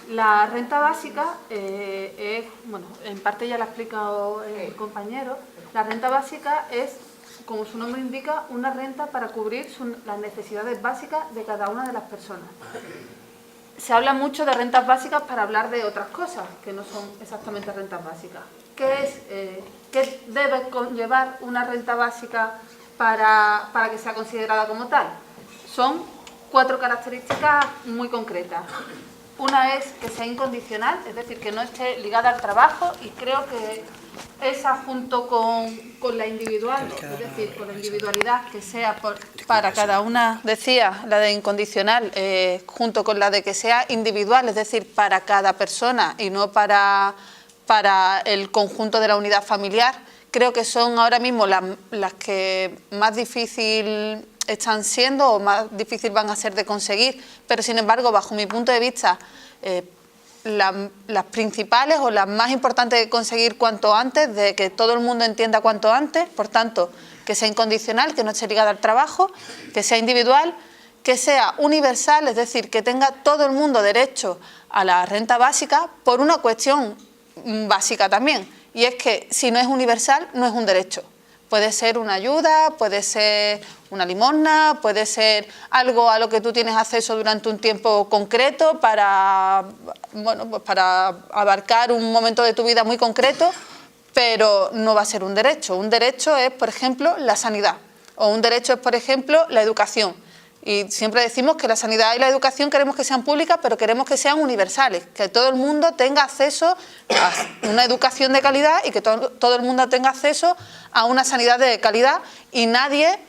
La renta básica es, bueno, en parte ya lo ha explicado el compañero, la renta básica es, como su nombre indica, una renta para cubrir las necesidades básicas de cada una de las personas. Se habla mucho de rentas básicas para hablar de otras cosas, que no son exactamente rentas básicas. ¿Qué debe conllevar una renta básica para que sea considerada como tal? Son 4 características muy concretas. Una es que sea incondicional, es decir, que no esté ligada al trabajo, y creo que esa junto con la individual, es decir, con la individualidad que sea para cada una, decía, la de incondicional, junto con la de que sea individual, es decir, para cada persona y no para el conjunto de la unidad familiar, creo que son ahora mismo las que más difícil están siendo o más difícil van a ser de conseguir, pero sin embargo, bajo mi punto de vista, las principales o las más importantes de conseguir cuanto antes, de que todo el mundo entienda cuanto antes, por tanto, que sea incondicional, que no esté ligada al trabajo, que sea individual, que sea universal, es decir, que tenga todo el mundo derecho a la renta básica por una cuestión básica también, y es que si no es universal, no es un derecho. Puede ser una ayuda, puede ser una limosna, puede ser algo a lo que tú tienes acceso durante un tiempo concreto para abarcar un momento de tu vida muy concreto, pero no va a ser un derecho. Un derecho es, por ejemplo, la sanidad, o un derecho es, por ejemplo, la educación. Y siempre decimos que la sanidad y la educación queremos que sean públicas, pero queremos que sean universales, que todo el mundo tenga acceso a una educación de calidad y que todo el mundo tenga acceso a una sanidad de calidad, y nadie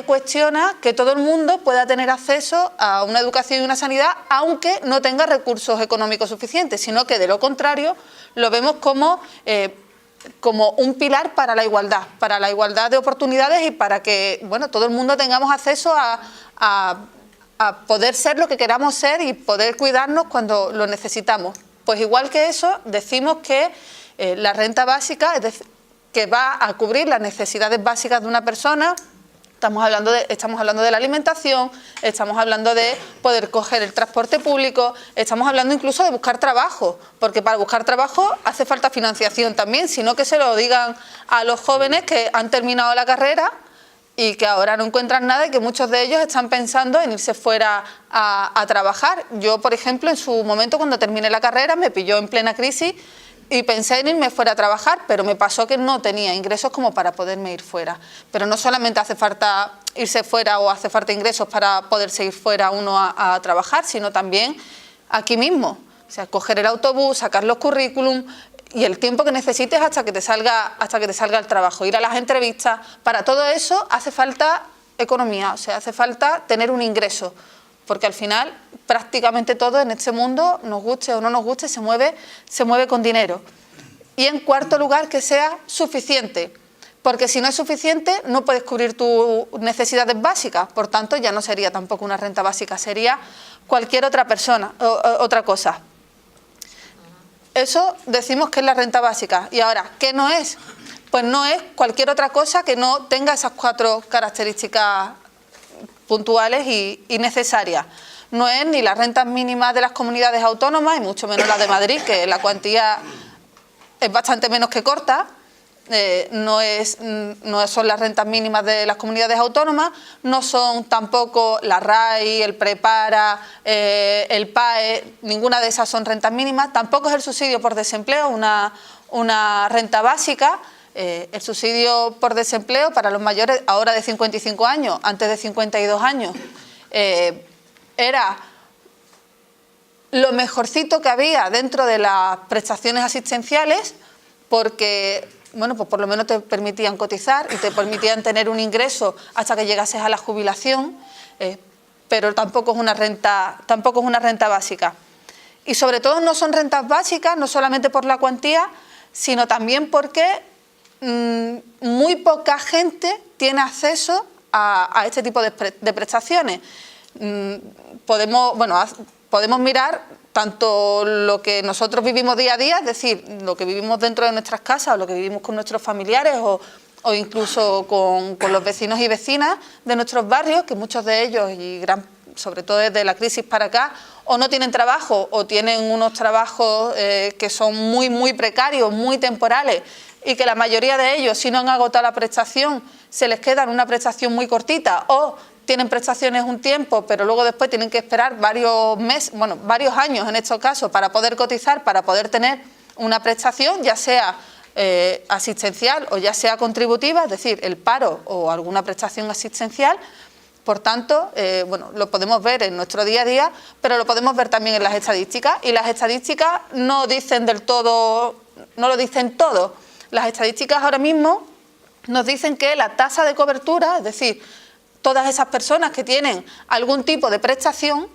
cuestiona que todo el mundo pueda tener acceso a una educación y una sanidad aunque no tenga recursos económicos suficientes, sino que de lo contrario lo vemos como un pilar para la igualdad de oportunidades y para que todo el mundo tengamos acceso a poder ser lo que queramos ser y poder cuidarnos cuando lo necesitamos. Pues igual que eso, decimos que la renta básica, es decir, que va a cubrir las necesidades básicas de una persona. Estamos hablando de la alimentación, estamos hablando de poder coger el transporte público, estamos hablando incluso de buscar trabajo, porque para buscar trabajo hace falta financiación también, sino que se lo digan a los jóvenes que han terminado la carrera y que ahora no encuentran nada y que muchos de ellos están pensando en irse fuera a trabajar. Yo, por ejemplo, en su momento cuando terminé la carrera me pilló en plena crisis y pensé en irme fuera a trabajar, pero me pasó que no tenía ingresos como para poderme ir fuera. Pero no solamente hace falta irse fuera o hace falta ingresos para poderse ir fuera uno a trabajar, sino también aquí mismo. O sea, coger el autobús, sacar los currículum y el tiempo que necesites hasta que te salga el trabajo, ir a las entrevistas. Para todo eso hace falta economía, o sea, hace falta tener un ingreso, porque al final prácticamente todo en este mundo, nos guste o no nos guste, se mueve con dinero. Y en cuarto lugar, que sea suficiente, porque si no es suficiente no puedes cubrir tus necesidades básicas, por tanto ya no sería tampoco una renta básica, sería cualquier otra cosa. Eso decimos que es la renta básica. Y ahora, ¿qué no es? Pues no es cualquier otra cosa que no tenga esas 4 características puntuales y necesarias. No es ni las rentas mínimas de las comunidades autónomas, y mucho menos la de Madrid, que la cuantía es bastante menos que corta. No son las rentas mínimas de las comunidades autónomas, no son tampoco la RAI, el Prepara, el PAE, ninguna de esas son rentas mínimas. Tampoco es el subsidio por desempleo una renta básica. El subsidio por desempleo para los mayores ahora de 55 años, antes de 52 años, era lo mejorcito que había dentro de las prestaciones asistenciales, porque pues por lo menos te permitían cotizar y te permitían tener un ingreso hasta que llegases a la jubilación, pero tampoco es una renta básica. Y sobre todo no son rentas básicas, no solamente por la cuantía, sino también porque muy poca gente tiene acceso a este tipo de prestaciones. Podemos mirar tanto lo que nosotros vivimos día a día, es decir, lo que vivimos dentro de nuestras casas o lo que vivimos con nuestros familiares o incluso con los vecinos y vecinas de nuestros barrios, que muchos de ellos, sobre todo desde la crisis para acá, o no tienen trabajo o tienen unos trabajos que son muy precarios, muy temporales, y que la mayoría de ellos, si no han agotado la prestación, se les queda en una prestación muy cortita, o tienen prestaciones un tiempo, pero luego después tienen que esperar varios meses, bueno, varios años en estos casos, para poder cotizar, para poder tener una prestación, ya sea asistencial o ya sea contributiva, es decir, el paro o alguna prestación asistencial. Por tanto, bueno, lo podemos ver en nuestro día a día, pero lo podemos ver también en las estadísticas, y las estadísticas no dicen del todo, no lo dicen todo. Las estadísticas ahora mismo nos dicen que la tasa de cobertura, es decir, todas esas personas que tienen algún tipo de prestación,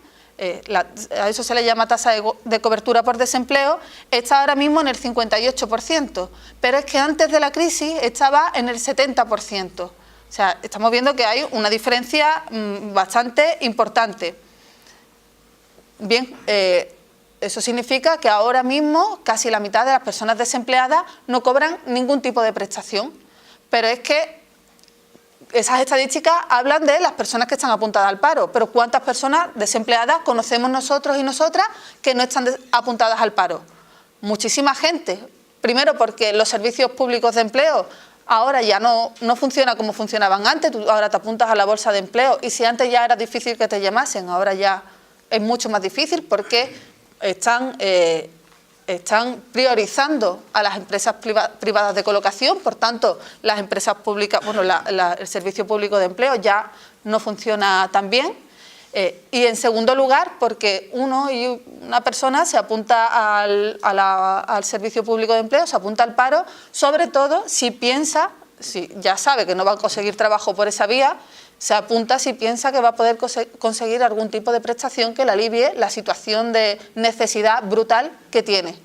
a eso se le llama tasa de cobertura por desempleo, está ahora mismo en el 58%, pero es que antes de la crisis estaba en el 70%. O sea, estamos viendo que hay una diferencia bastante importante. Bien, eso significa que ahora mismo casi la mitad de las personas desempleadas no cobran ningún tipo de prestación, pero es que esas estadísticas hablan de las personas que están apuntadas al paro, pero ¿cuántas personas desempleadas conocemos nosotros y nosotras que no están apuntadas al paro? Muchísima gente. Primero porque los servicios públicos de empleo ahora ya no funcionan como funcionaban antes. Tú ahora te apuntas a la bolsa de empleo, y si antes ya era difícil que te llamasen, ahora ya es mucho más difícil porque están priorizando a las empresas privadas de colocación. Por tanto, las empresas públicas, bueno, el servicio público de empleo ya no funciona tan bien. Y en segundo lugar, porque una persona se apunta al servicio público de empleo, se apunta al paro, sobre todo si piensa, si ya sabe que no va a conseguir trabajo por esa vía, se apunta si piensa que va a poder conseguir algún tipo de prestación que le alivie la situación de necesidad brutal que tiene.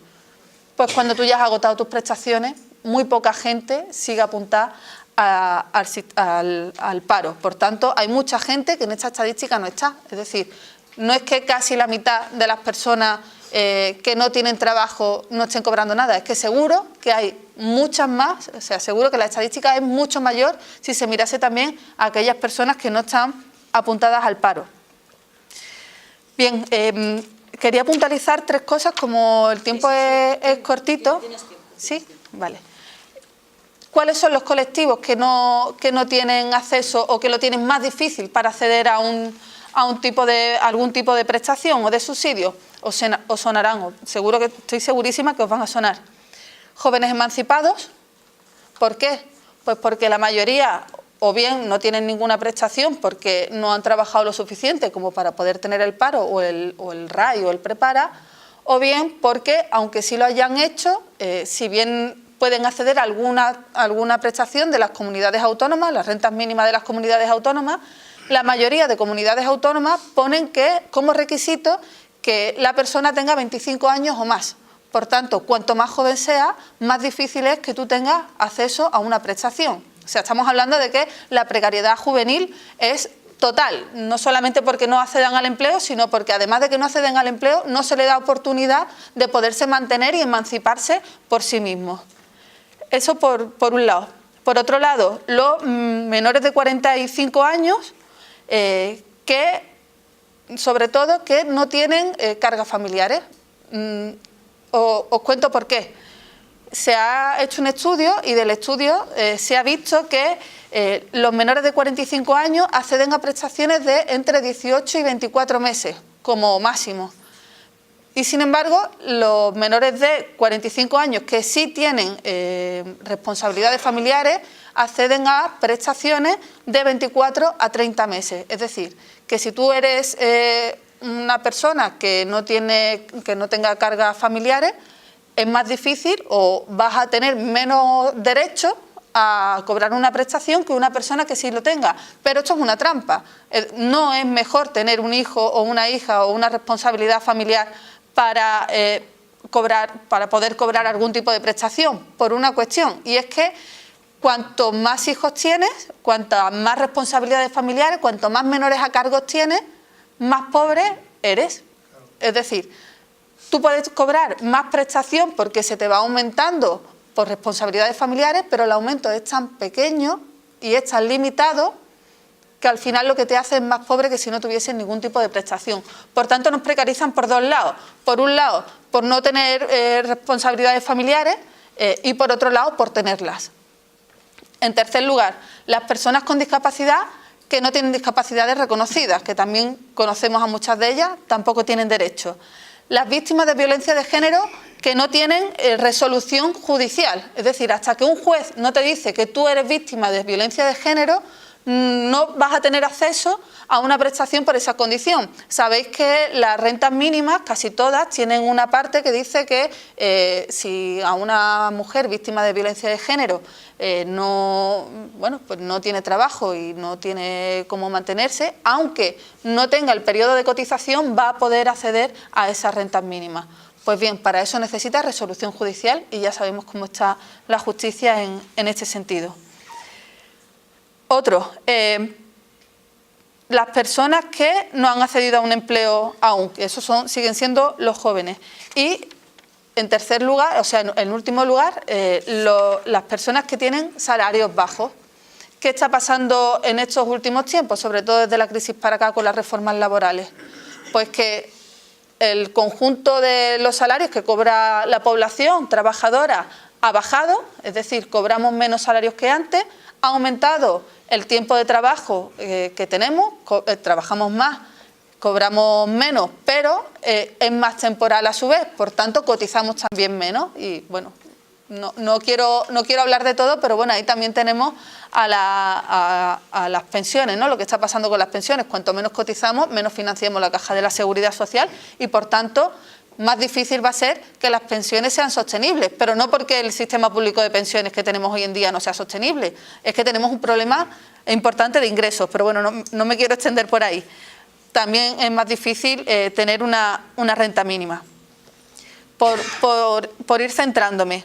Pues cuando tú ya has agotado tus prestaciones, muy poca gente sigue apuntada al paro. Por tanto, hay mucha gente que en esta estadística no está. Es decir, no es que casi la mitad de las personas que no tienen trabajo no estén cobrando nada, es que seguro que hay muchas más, o sea, seguro que la estadística es mucho mayor si se mirase también a aquellas personas que no están apuntadas al paro. Bien, quería puntualizar tres cosas, como el tiempo es cortito. ¿Sí? Vale. ¿Cuáles son los colectivos que no tienen acceso o que lo tienen más difícil para acceder a algún tipo de prestación o de subsidio? Os sonarán, seguro que estoy segurísima que os van a sonar. Jóvenes emancipados. ¿Por qué? Pues porque la mayoría o bien no tienen ninguna prestación porque no han trabajado lo suficiente como para poder tener el paro o el RAI o el prepara, o bien porque, aunque sí lo hayan hecho, si bien pueden acceder a alguna prestación de las comunidades autónomas, las rentas mínimas de las comunidades autónomas, la mayoría de comunidades autónomas ponen que, como requisito, que la persona tenga 25 años o más. Por tanto, cuanto más joven sea, más difícil es que tú tengas acceso a una prestación. O sea, estamos hablando de que la precariedad juvenil es total, no solamente porque no accedan al empleo, sino porque además de que no acceden al empleo, no se les da oportunidad de poderse mantener y emanciparse por sí mismos. Eso por un lado. Por otro lado, los menores de 45 años, sobre todo, que no tienen cargas familiares. Os cuento por qué. Se ha hecho un estudio y del estudio se ha visto que los menores de 45 años acceden a prestaciones de entre 18 y 24 meses como máximo. Y sin embargo, los menores de 45 años que sí tienen responsabilidades familiares acceden a prestaciones de 24 a 30 meses. Es decir, que si tú eres una persona que no tenga cargas familiares, es más difícil o vas a tener menos derecho a cobrar una prestación que una persona que sí lo tenga. Pero esto es una trampa. No es mejor tener un hijo o una hija o una responsabilidad familiar para poder cobrar algún tipo de prestación, por una cuestión, y es que cuanto más hijos tienes, cuantas más responsabilidades familiares, cuanto más menores a cargos tienes, más pobre eres. Es decir, tú puedes cobrar más prestación porque se te va aumentando por responsabilidades familiares, pero el aumento es tan pequeño y es tan limitado que al final lo que te hace es más pobre que si no tuviesen ningún tipo de prestación. Por tanto, nos precarizan por dos lados. Por un lado, por no tener responsabilidades familiares y por otro lado, por tenerlas. En tercer lugar, las personas con discapacidad que no tienen discapacidades reconocidas, que también conocemos a muchas de ellas, tampoco tienen derecho. Las víctimas de violencia de género que no tienen resolución judicial, es decir, hasta que un juez no te dice que tú eres víctima de violencia de género, no vas a tener acceso a una prestación por esa condición. Sabéis que las rentas mínimas, casi todas, tienen una parte que dice que si a una mujer víctima de violencia de género pues no tiene trabajo y no tiene cómo mantenerse, aunque no tenga el periodo de cotización, va a poder acceder a esas rentas mínimas. Pues bien, para eso necesita resolución judicial y ya sabemos cómo está la justicia en este sentido. Otro, las personas que no han accedido a un empleo aún, que esos siguen siendo los jóvenes. Y en tercer lugar, o sea, en último lugar, las personas que tienen salarios bajos. ¿Qué está pasando en estos últimos tiempos, sobre todo desde la crisis para acá con las reformas laborales? Pues que el conjunto de los salarios que cobra la población trabajadora ha bajado, es decir, cobramos menos salarios que antes, ha aumentado el tiempo de trabajo que tenemos, trabajamos más, cobramos menos, pero es más temporal a su vez, por tanto cotizamos también menos y bueno, no quiero hablar de todo, pero bueno, ahí también tenemos a las pensiones, ¿no? Lo que está pasando con las pensiones, cuanto menos cotizamos, menos financiamos la caja de la Seguridad Social y por tanto más difícil va a ser que las pensiones sean sostenibles, pero no porque el sistema público de pensiones que tenemos hoy en día no sea sostenible, es que tenemos un problema importante de ingresos, pero bueno, no me quiero extender por ahí. También es más difícil tener una renta mínima. Por ir centrándome,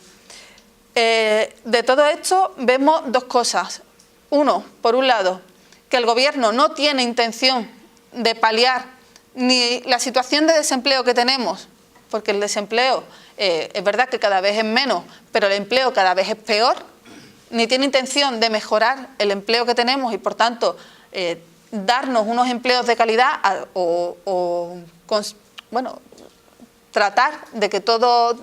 de todo esto vemos dos cosas. Uno, por un lado, que el Gobierno no tiene intención de paliar ni la situación de desempleo que tenemos, porque el desempleo es verdad que cada vez es menos, pero el empleo cada vez es peor, ni tiene intención de mejorar el empleo que tenemos y por tanto darnos unos empleos de calidad tratar de que toda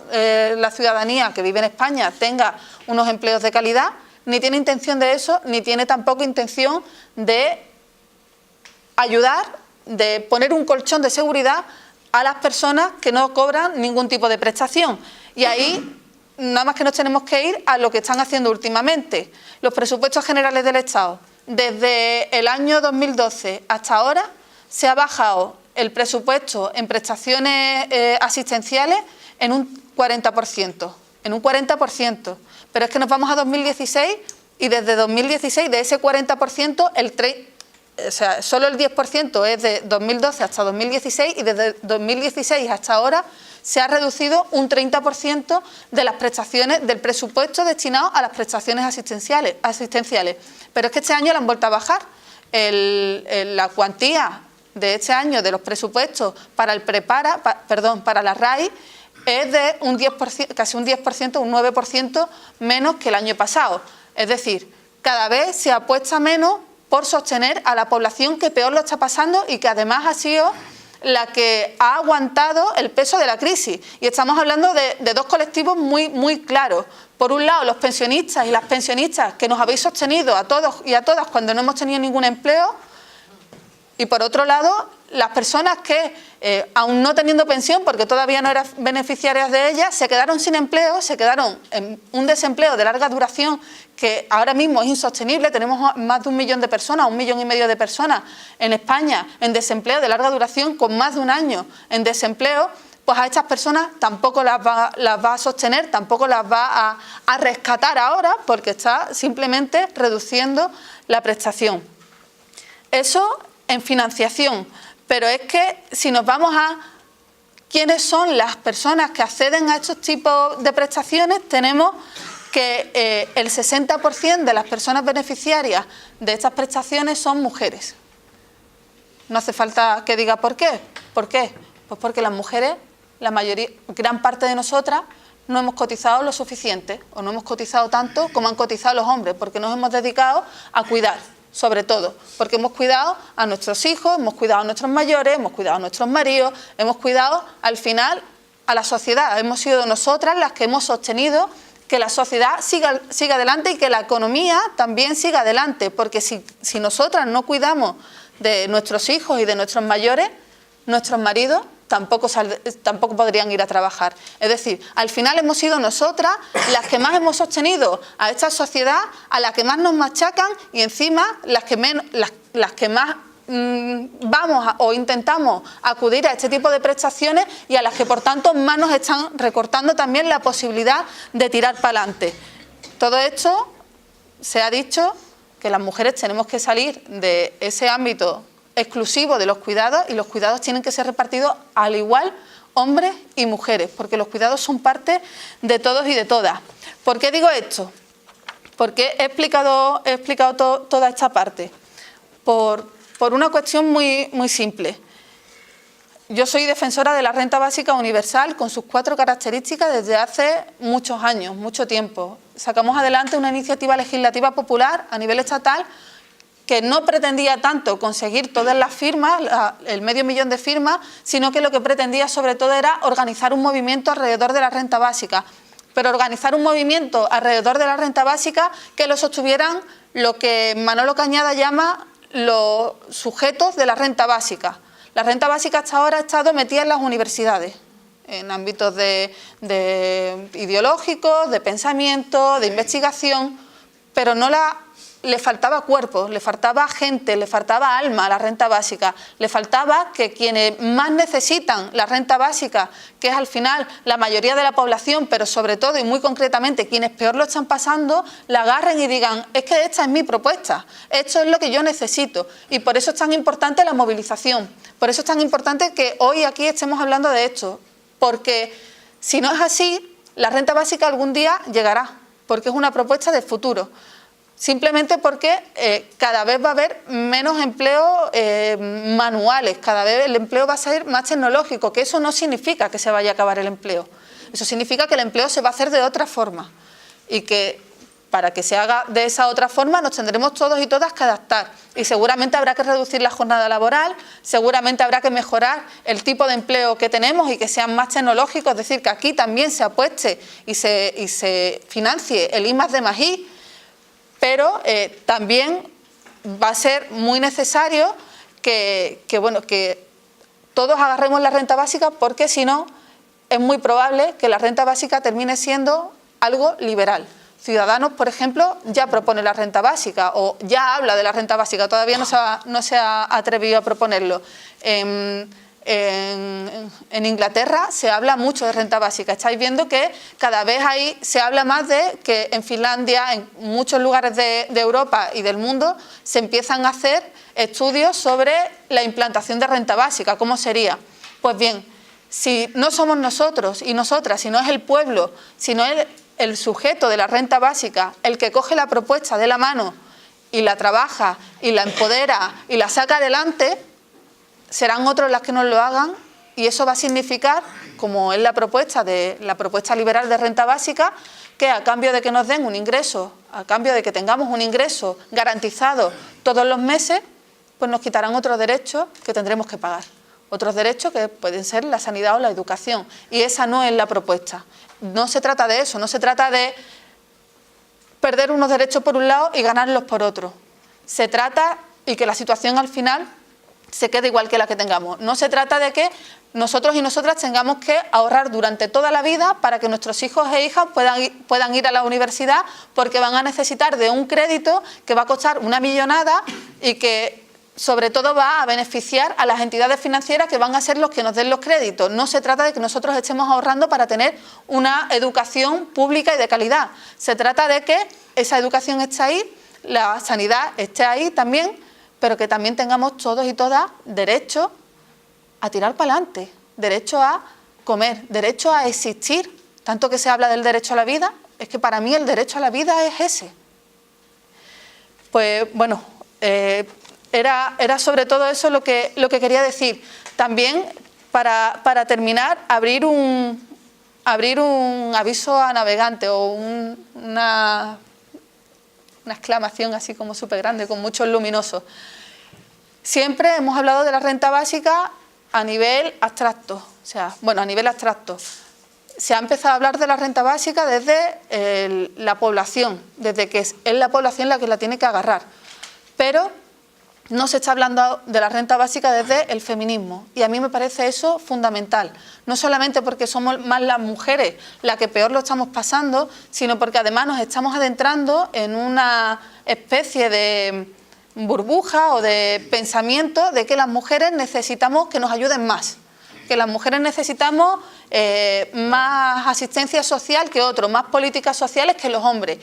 la ciudadanía que vive en España tenga unos empleos de calidad, ni tiene intención de eso, ni tiene tampoco intención de ayudar, de poner un colchón de seguridad a las personas que no cobran ningún tipo de prestación. Y ahí nada más que nos tenemos que ir a lo que están haciendo últimamente. Los presupuestos generales del Estado, desde el año 2012 hasta ahora, se ha bajado el presupuesto en prestaciones asistenciales en un 40%, Pero es que nos vamos a 2016 y desde 2016, de ese 40%, solo el 10% es de 2012 hasta 2016 y desde 2016 hasta ahora se ha reducido un 30% de las prestaciones del presupuesto destinado a las prestaciones asistenciales. Pero es que este año la han vuelto a bajar. La cuantía de este año de los presupuestos para para la RAI es de un 10%, casi un 10%, un 9% menos que el año pasado. Es decir, cada vez se apuesta menos por sostener a la población que peor lo está pasando y que además ha sido la que ha aguantado el peso de la crisis. Y estamos hablando de dos colectivos muy claros. Por un lado, los pensionistas y las pensionistas que nos habéis sostenido a todos y a todas cuando no hemos tenido ningún empleo. Y por otro lado, las personas que, aún no teniendo pensión, porque todavía no eran beneficiarias de ella, se quedaron sin empleo, se quedaron en un desempleo de larga duración que ahora mismo es insostenible. Tenemos más de 1 millón de personas, 1,5 millones de personas en España en desempleo de larga duración, con más de un año en desempleo. Pues a estas personas tampoco las va a sostener, tampoco las va a rescatar ahora, porque está simplemente reduciendo la prestación. Eso en financiación, pero es que si nos vamos a quiénes son las personas que acceden a estos tipos de prestaciones, tenemos que el 60% de las personas beneficiarias de estas prestaciones son mujeres. No hace falta que diga por qué. ¿Por qué? Pues porque las mujeres, gran parte de nosotras, no hemos cotizado lo suficiente o no hemos cotizado tanto como han cotizado los hombres, porque nos hemos dedicado a cuidar. sobre todo, porque hemos cuidado a nuestros hijos, hemos cuidado a nuestros mayores, hemos cuidado a nuestros maridos, hemos cuidado al final a la sociedad. Hemos sido nosotras las que hemos sostenido que la sociedad siga adelante y que la economía también siga adelante, porque si nosotras no cuidamos de nuestros hijos y de nuestros mayores, nuestros maridos tampoco podrían ir a trabajar. Es decir, al final hemos sido nosotras las que más hemos sostenido a esta sociedad, a la que más nos machacan y encima las que más vamos o intentamos acudir a este tipo de prestaciones y a las que por tanto más nos están recortando también la posibilidad de tirar para adelante. Todo esto se ha dicho que las mujeres tenemos que salir de ese ámbito exclusivo de los cuidados y los cuidados tienen que ser repartidos al igual hombres y mujeres, porque los cuidados son parte de todos y de todas. ¿Por qué digo esto? Porque he explicado toda esta parte. Por una cuestión muy simple. Yo soy defensora de la renta básica universal con sus 4 características desde hace muchos años, mucho tiempo. Sacamos adelante una iniciativa legislativa popular a nivel estatal que no pretendía tanto conseguir todas las firmas, el 500.000 de firmas, sino que lo que pretendía sobre todo era organizar un movimiento alrededor de la renta básica. Pero organizar un movimiento alrededor de la renta básica que lo sostuvieran lo que Manolo Cañada llama los sujetos de la renta básica. La renta básica hasta ahora ha estado metida en las universidades, en ámbitos de ideológicos, de pensamiento, de investigación, pero le faltaba cuerpo, le faltaba gente, le faltaba alma a la renta básica, le faltaba que quienes más necesitan la renta básica, que es al final la mayoría de la población, pero sobre todo y muy concretamente quienes peor lo están pasando, la agarren y digan, es que esta es mi propuesta, esto es lo que yo necesito. Y por eso es tan importante la movilización, por eso es tan importante que hoy aquí estemos hablando de esto, porque si no es así, la renta básica algún día llegará, porque es una propuesta del futuro. Simplemente porque cada vez va a haber menos empleos manuales, cada vez el empleo va a ser más tecnológico, que eso no significa que se vaya a acabar el empleo. Eso significa que el empleo se va a hacer de otra forma y que para que se haga de esa otra forma nos tendremos todos y todas que adaptar. Y seguramente habrá que reducir la jornada laboral, seguramente habrá que mejorar el tipo de empleo que tenemos y que sean más tecnológicos, es decir, que aquí también se apueste y se financie el I+D+I, pero también va a ser muy necesario que todos agarremos la renta básica, porque si no es muy probable que la renta básica termine siendo algo liberal. Ciudadanos, por ejemplo, ya propone la renta básica o ya habla de la renta básica, todavía no se ha atrevido a proponerlo. En Inglaterra se habla mucho de renta básica. Estáis viendo que cada vez ahí se habla más de que en Finlandia, en muchos lugares de Europa y del mundo, se empiezan a hacer estudios sobre la implantación de renta básica. ¿Cómo sería? Pues bien, si no somos nosotros y nosotras, si no es el pueblo, si no es el sujeto de la renta básica el que coge la propuesta de la mano y la trabaja y la empodera y la saca adelante, serán otros las que nos lo hagan, y eso va a significar, como es la propuesta liberal de renta básica, que a cambio de que nos den un ingreso, a cambio de que tengamos un ingreso garantizado todos los meses, pues nos quitarán otros derechos que tendremos que pagar. Otros derechos que pueden ser la sanidad o la educación, y esa no es la propuesta. No se trata de eso, no se trata de perder unos derechos por un lado y ganarlos por otro. Se trata, y que la situación al final se quede igual que la que tengamos. No se trata de que nosotros y nosotras tengamos que ahorrar durante toda la vida para que nuestros hijos e hijas puedan ir a la universidad, porque van a necesitar de un crédito que va a costar una millonada y que sobre todo va a beneficiar a las entidades financieras que van a ser los que nos den los créditos. No se trata de que nosotros estemos ahorrando para tener una educación pública y de calidad. Se trata de que esa educación esté ahí, la sanidad esté ahí también, pero que también tengamos todos y todas derecho a tirar para adelante, derecho a comer, derecho a existir. Tanto que se habla del derecho a la vida, es que para mí el derecho a la vida es ese. Pues bueno, era sobre todo eso lo que quería decir. También, para terminar, abrir un aviso a navegantes o una exclamación así como súper grande, con muchos luminosos. Siempre hemos hablado de la renta básica a nivel abstracto, o sea, bueno, a nivel abstracto. Se ha empezado a hablar de la renta básica desde la población, desde que es la población la que la tiene que agarrar, pero no se está hablando de la renta básica desde el feminismo, y a mí me parece eso fundamental, no solamente porque somos más las mujeres las que peor lo estamos pasando, sino porque además nos estamos adentrando en una especie de burbuja o de pensamiento de que las mujeres necesitamos que nos ayuden más, que las mujeres necesitamos más asistencia social que otros, más políticas sociales que los hombres.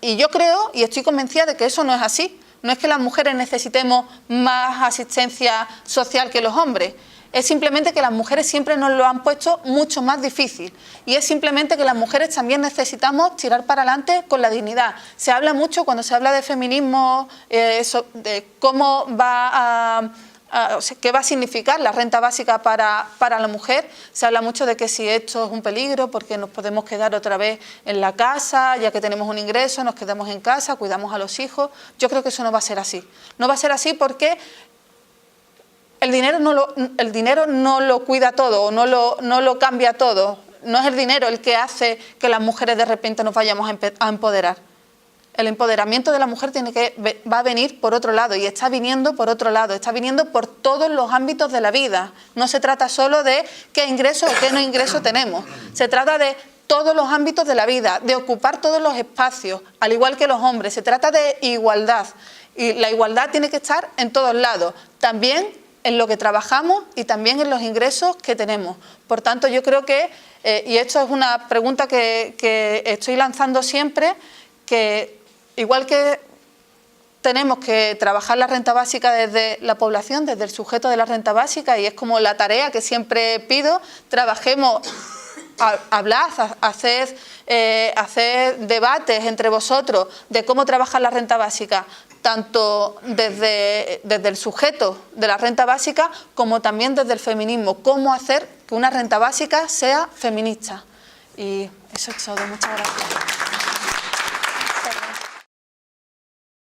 Y yo creo y estoy convencida de que eso no es así. No es que las mujeres necesitemos más asistencia social que los hombres, es simplemente que las mujeres siempre nos lo han puesto mucho más difícil, y es simplemente que las mujeres también necesitamos tirar para adelante con la dignidad. Se habla mucho cuando se habla de feminismo, de cómo qué va a significar la renta básica para la mujer. Se habla mucho de que si esto es un peligro porque nos podemos quedar otra vez en la casa, ya que tenemos un ingreso, nos quedamos en casa, cuidamos a los hijos. Yo creo que eso no va a ser así. No va a ser así porque el dinero no lo cuida todo, o no lo cambia todo. No es el dinero el que hace que las mujeres de repente nos vayamos a empoderar. El empoderamiento de la mujer va a venir por otro lado, y está viniendo por otro lado, está viniendo por todos los ámbitos de la vida. No se trata solo de qué ingreso o qué no ingreso tenemos, se trata de todos los ámbitos de la vida, de ocupar todos los espacios, al igual que los hombres. Se trata de igualdad, y la igualdad tiene que estar en todos lados, también en lo que trabajamos y también en los ingresos que tenemos. Por tanto, yo creo que, y esto es una pregunta que estoy lanzando siempre, que igual que tenemos que trabajar la renta básica desde la población, desde el sujeto de la renta básica, y es como la tarea que siempre pido, trabajemos, hablad, haced debates entre vosotros de cómo trabajar la renta básica, tanto desde el sujeto de la renta básica como también desde el feminismo, cómo hacer que una renta básica sea feminista. Y eso es todo, muchas gracias.